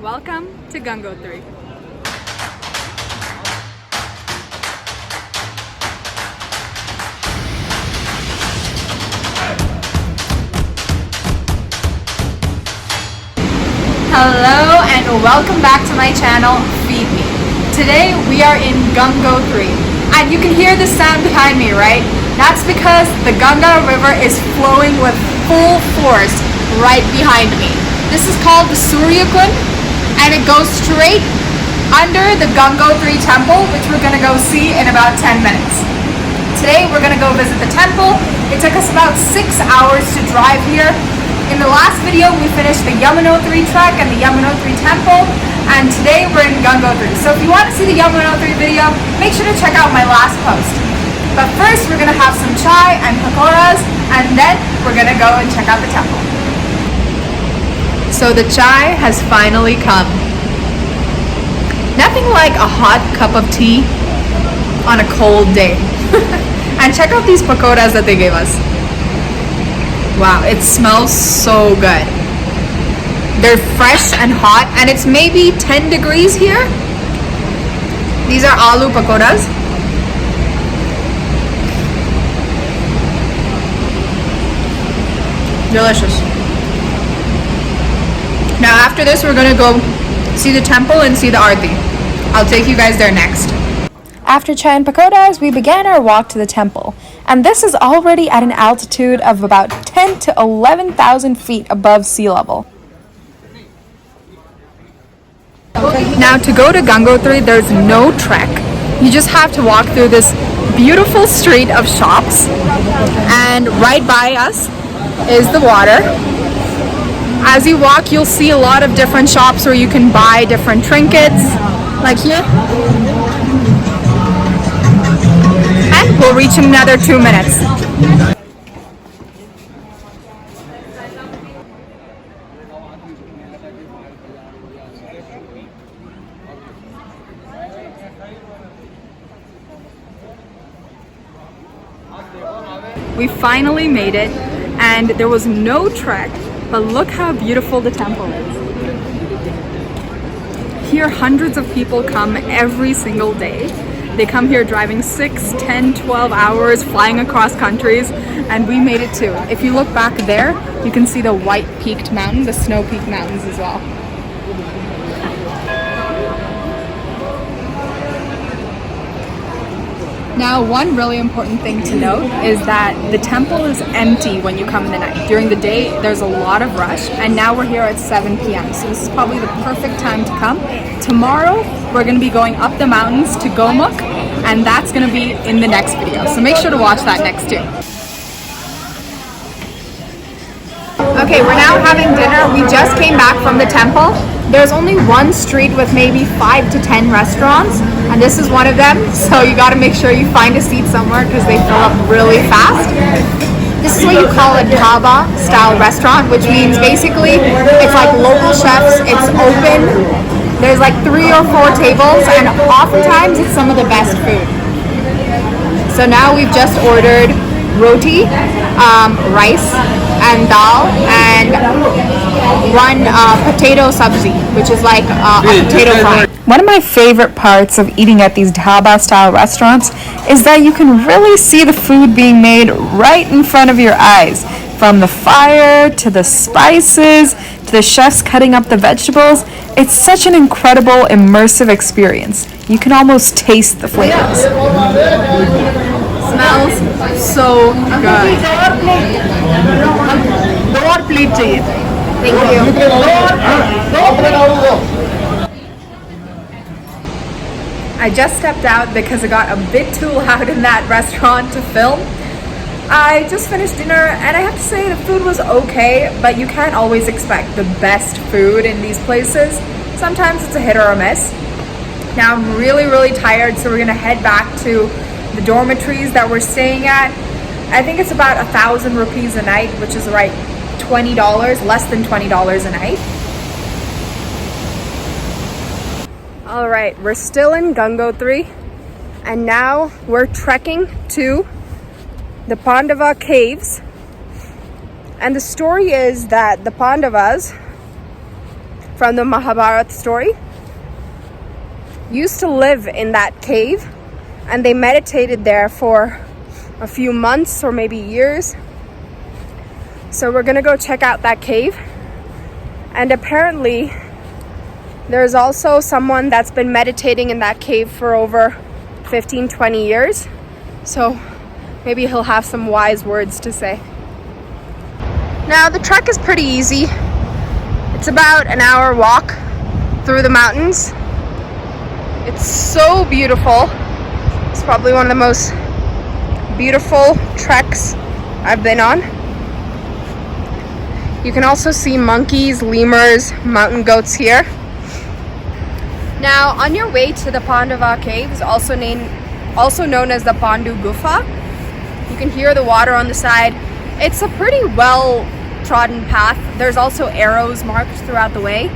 Welcome to Gangotri. Hello and welcome back to my channel, Feed Me. Today we are in Gangotri, and you can hear the sound behind me, right? That's because the Ganga River is flowing with full force right behind me. This is called the Surya Kund, and it goes straight under the Gangotri temple, which we're gonna go see in about 10 minutes. Today we're gonna go visit the temple. It took us about 6 hours to drive here. In the last video, we finished the Yamunotri trek and the Yamunotri temple, and today we're in Gangotri. So if you want to see the Yamunotri video, make sure to check out my last post. But first, we're gonna have some chai and pakoras, and then we're gonna go and check out the temple. So the chai has finally come. Nothing like a hot cup of tea on a cold day. And check out these pakoras that they gave us. Wow, it smells so good. They're fresh and hot, and it's maybe 10 degrees here. These are aloo pakoras. Delicious. Now after this, we're gonna go see the temple and see the Aarti. I'll take you guys there next. After chai and pakoras, we began our walk to the temple, and this is already at an altitude of about 10 to 11,000 feet above sea level. Now to go to Gangotri, there's no trek. You just have to walk through this beautiful street of shops, and right by us is the water. As you walk, you'll see a lot of different shops where you can buy different trinkets, like here. And we'll reach in another 2 minutes. We finally made it, and there was no trek, but look how beautiful the temple is. Here, hundreds of people come every single day. They come here driving 6, 10, 12 hours, flying across countries, and we made it too. If you look back there, you can see the white peaked mountain, the snow peaked mountains as well. Now, one really important thing to note is that the temple is empty when you come in the night. During the day, there's a lot of rush, and now we're here at 7 p.m. So this is probably the perfect time to come. Tomorrow, we're going to be going up the mountains to Gomukh, and that's going to be in the next video. So make sure to watch that next too. Okay, we're now having dinner. We just came back from the temple. There's only one street with maybe 5 to 10 restaurants, and this is one of them. So you got to make sure you find a seat somewhere because they fill up really fast. This is what you call a dhaba style restaurant, which means basically it's like local chefs, it's open. There's like 3 or 4 tables, and oftentimes it's some of the best food. So now we've just ordered roti, rice and dal, and one potato sabzi, which is like a potato fry. One of my favorite parts of eating at these dhaba style restaurants is that you can really see the food being made right in front of your eyes. From the fire to the spices to the chefs cutting up the vegetables, it's such an incredible immersive experience. You can almost taste the flavors. Smells so good. Thank you. I just stepped out because it got a bit too loud in that restaurant to film. I just finished dinner, and I have to say the food was okay, but you can't always expect the best food in these places. Sometimes it's a hit or a miss. Now I'm really tired, so we're gonna head back to the dormitories that we're staying at. I think it's about 1,000 rupees a night, which is right $20, less than $20 a night. All right, we're still in Gangotri, and now we're trekking to the Pandava caves. And the story is that the Pandavas from the Mahabharata story used to live in that cave, and they meditated there for a few months or maybe years. So we're gonna go check out that cave. And apparently there's also someone that's been meditating in that cave for over 15-20 years. So maybe he'll have some wise words to say. Now the trek is pretty easy. It's about an hour walk through the mountains. It's so beautiful. It's probably one of the most beautiful treks I've been on. You can also see monkeys, lemurs, mountain goats here. Now, on your way to the Pandava caves, also known as the Pandu Gufa, you can hear the water on the side. It's a pretty well-trodden path. There's also arrows marked throughout the way.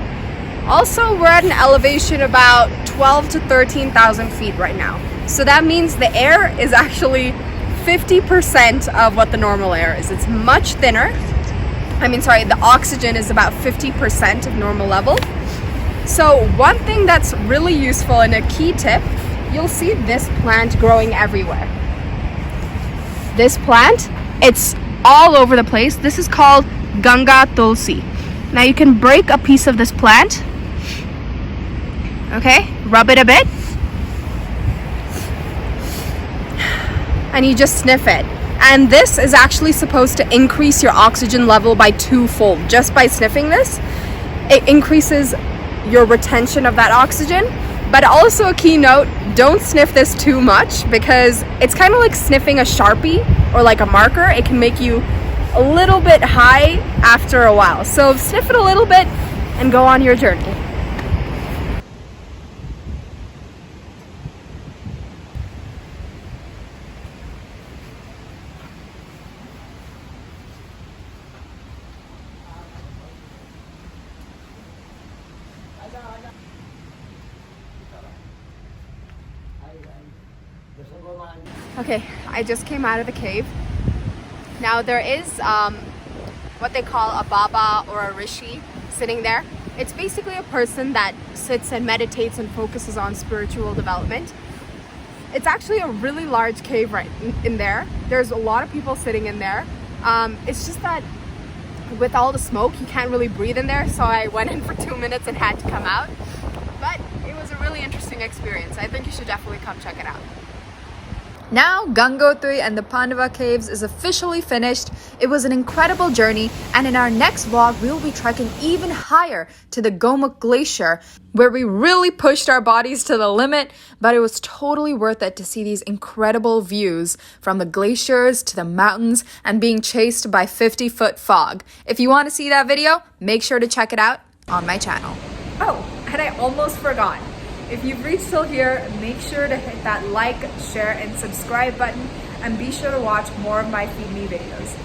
Also, we're at an elevation about 12 to 13,000 feet right now. So that means the air is actually 50% of what the normal air is. It's much thinner. The oxygen is about 50% of normal level. So one thing that's really useful and a key tip, you'll see this plant growing everywhere. This plant, it's all over the place. This is called Ganga Tulsi. Now you can break a piece of this plant, okay, rub it a bit, and you just sniff it. And this is actually supposed to increase your oxygen level by 2-fold. Just by sniffing this, it increases your retention of that oxygen. But also a key note, don't sniff this too much, because it's kind of like sniffing a Sharpie or like a marker. It can make you a little bit high after a while. So sniff it a little bit and go on your journey. Okay, I just came out of the cave. Now there is what they call a Baba or a Rishi sitting there. It's basically a person that sits and meditates and focuses on spiritual development. It's actually a really large cave right in there. There's a lot of people sitting in there. It's just that with all the smoke, you can't really breathe in there. So I went in for 2 minutes and had to come out. But it was a really interesting experience. I think you should definitely come check it out. Now, Gangotri and the Pandava caves is officially finished. It was an incredible journey, and in our next vlog, we will be trekking even higher to the Gomukh Glacier, where we really pushed our bodies to the limit, but it was totally worth it to see these incredible views from the glaciers to the mountains and being chased by 50-foot fog. If you want to see that video, make sure to check it out on my channel. Oh, and I almost forgot. If you've reached till here, make sure to hit that like, share, and subscribe button, and be sure to watch more of my Feed Me videos.